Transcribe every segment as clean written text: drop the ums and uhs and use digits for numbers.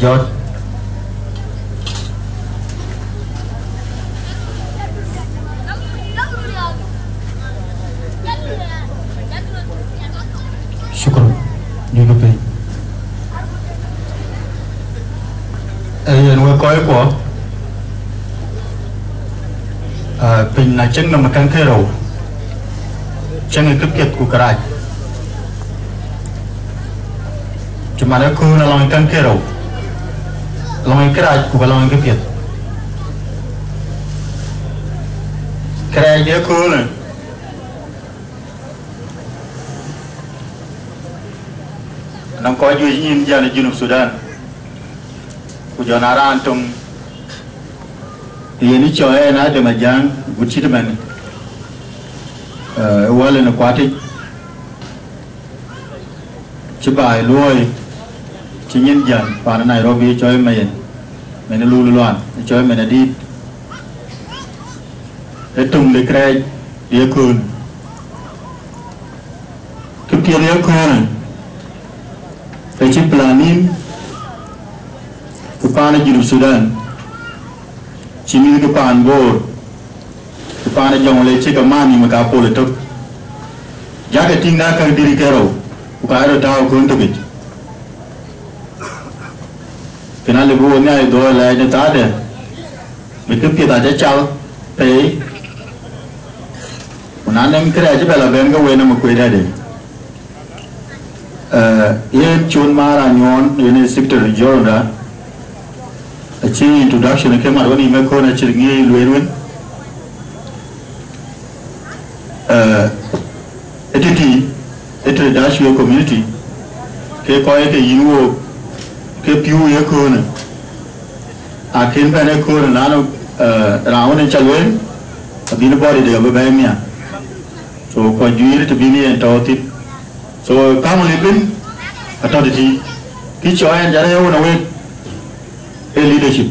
George. Syukur. Như cái gì? Nuôi coi của bình là chân nằm căng khe rồi chân người cấp kiệt của cái này chúng ta đã cứ là lòng căng khe rồi lòng cái này của lòng cấp kiệt cái này dễ cứ này nó có duy nhìn ra là Junub Sudan của John Aran trong ini coy na de majang gucci de man wala na kwati ci bay loy ci ñen jan pa Nairobi coy mayen men lu luan coy men di de tung de kray de kun ku ti de kun pe ci planin ku pa na Junub Sudan Chini ke pan bor, ke pan jong le cik mani maka pole tok. Jaga tinggal kan diri kero, bukan ada tahu kuntuk itu. Kenal lebu ni ada dua lain tak ada. Mereka kita ada cal, pay. Mana yang kira aja bela bela kau nama kau ada. Ia cun marah nyon, ini sektor Jordan. Achieve introduction ke mar wani me ko na chirngi luerwen etiti etre dash your community ke ko ke yiwo ke piu ye ko na akin ba ne ko na no raun chalwen abin body de ba ba mia so ko juire to bini en tawti so kam libin atoditi ki choyan jare yo na we leadership.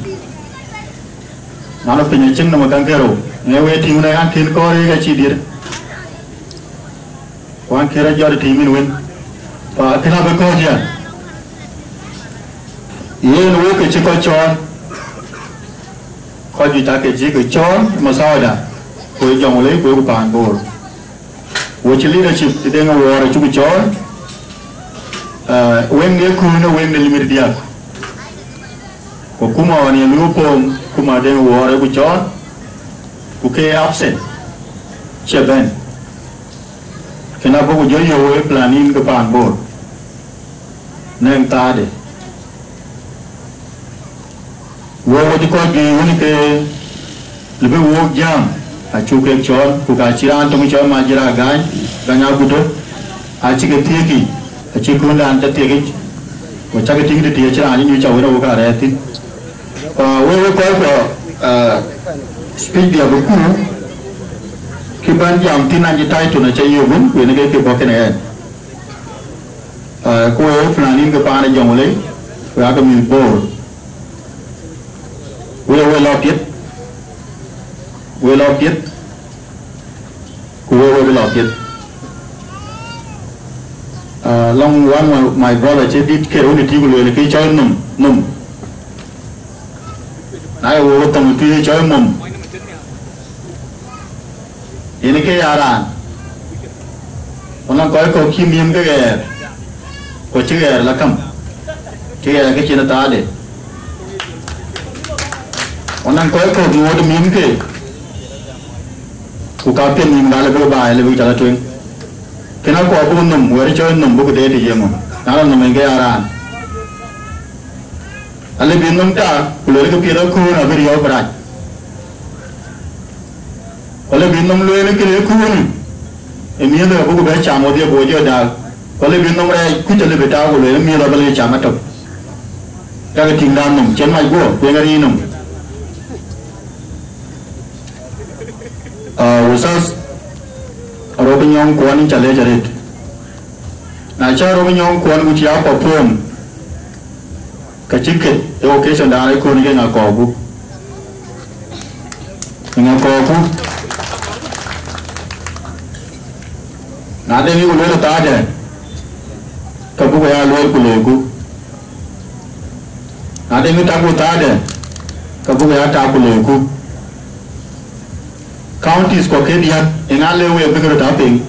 Mana punya ceng nama kangkero. Ngewe tim na kan tin kore ga ci dir. Wan kera jor timin wen. Pa kena ba ko ja. Ye no ke ci ko chon. Ko ju ta ke ji ko chon ma sa da. Ko jong le ko pan bor. Wo ci leadership de nga wora ci ko chon. Wen ne ku no wen ne limit dia. Kuma wani lupom kuma den wore ku chon ku ke absent cheben kena ku joyo we planin ke pan bor neng ta de wo di ko gi woni ke lebe wo jam a chu ke chon ku ka chiran to mi chon ma jira gan ganya buto a chi ke tieki a chi ku ndan ta tieki ko cha ke ting de tie chiran ni cha wo ka re tin wewe kwa speed dia buku kiban jam tinan jitai tu na cayo bun we ne ke boken e ko wewe planin ke pa na jong le we aka mi bor wewe lo tiet ko wewe lo tiet long one my brother che dit ke ro ni ti ko le ke choi num Nai wo tong tu choi mum. Ini ke yaran. Orang koi ko kimim ke ger. Ko chi ger lakam. Chi ger ke china ta de. Orang koi ko ngod mim ke. Ku ka pen mim ga le bo ba le bi chala twing. Kena ko bu num wo ri choi num bu de de yemo. Na num ke yaran. Ale bingung ta, kuliah ke pihak ku na beriau berat. Ale bingung lu ini kuliah ku ni, ini ada aku baca camu dia bojo dah. Ale bingung mereka ku jadi beta aku lu ini ada beli camu tu. Jangan tinggal num, cemai gua, pengen num. Usas, Robin yang kuan ini cale carit. Naca Robin yang kuan ku siapa pun. Kecil oke sendiri kau ni nak kau nanti ni kau lepas tak ada kau kaya luar kau ada yang tak buat ada kabu ya tak boleh ku counties kau kedian yang ada yang bergerak taping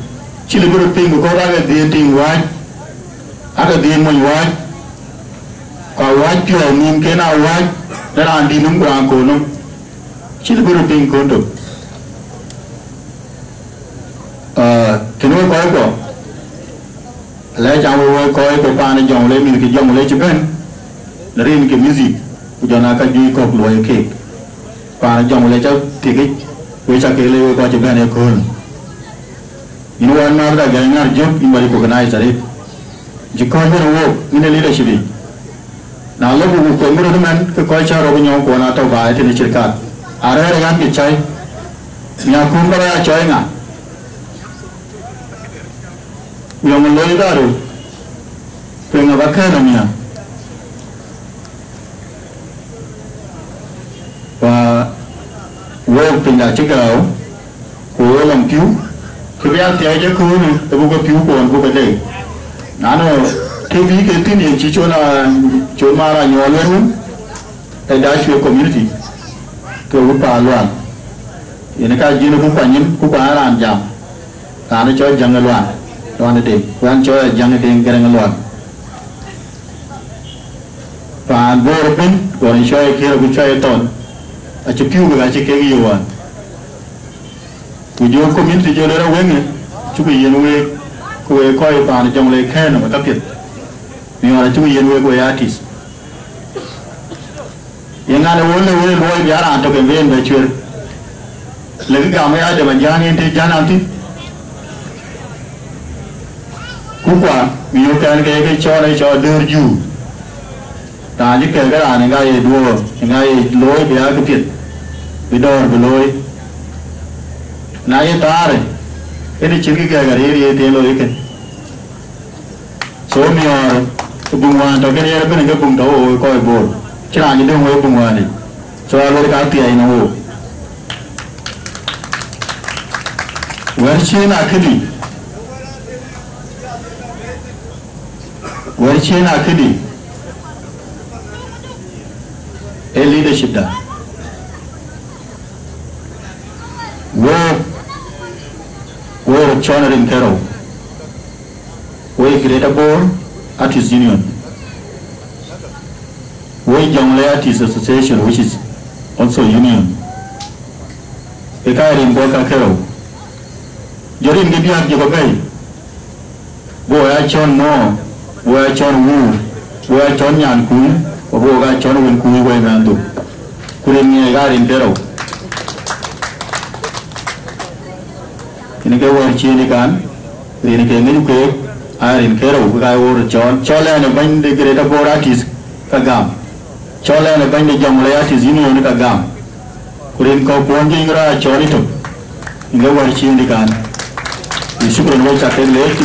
cili berping kau ada dia tinggal ada dia menjual kau wajib nim kena wajib dan andi nung berangko nung cili berping kau tu kenapa kau lẽ cháu coi cái pa này dòng lên mình cái dòng lên chụp bên là riêng cái music cho nó cái duy cột lưỡi kì pa dòng lên cháu thì cái với cháu cái lên coi chụp bên này cool you know anh mà đã cái ngar job in bari organize đấy chỉ coi cái nó mình leadership đi nào lúc mình coi cái đó mình cái coi cháu rồi nhau của nó tao vài thì nó chỉ cả à đây là cái gì chơi nhà cũng có ra chơi ngà yang meloi baru, pengen bakar namanya, và work pindah cegah, kau làm cứu, kebiasaan tiada je kau ni, tapi kau cứu kau kau beli, nano, TV ke tu ni cuma marah nyolong, ada suatu community, kau lupa luan, ini kan jenis kau panen jam, nano coy jangan luan. Tuan itu, tuan coy jangan tinggal ngeluar. Pan borpin, tuan coy kira coy ton, acuh piu ke acuh kegi yuan. Kujo community jo lera wenge, cuba yenwe, kue koi pan jang le kena macam tu. Ni orang cuba yenwe kue artis. Yang ada wole boy biar antok kembali bercual. Lagi kami ada macam ni tu jangan nanti. Kupa, video kan cái cho đưa du, ta chỉ cái là ngay đua, ngay lối bia cái việc, video lối, nãy ta rồi, cái này chỉ cái đi tiền lối cái, số nhiều, cái bung hoa, cho cái này cái bung đầu coi bộ, chỉ là những cái bung hoa này, cho lối cái tiền nó, vậy chứ là cái gì? Wajib nak kedi, leadership dah. Wo China in Kero, wo Greater Board Artists Union, wo Jonglei Artists Association, which is also union. Ekai in Boka Kero, jorin kebiak juga kai, wo Chon no. Where John Wu, where John Yan Kun, or where John Win Kui Waymandu, couldn't me a in Dero. In a go and chin again, then a game cake, I in Kero, who I ordered John, Chola and a bind the Greater Board Artist, Kagam, Chola and a bind the young artist union Kagam, couldn't go pointing right, Johnny took. In go and chin again. The super watch at the lake.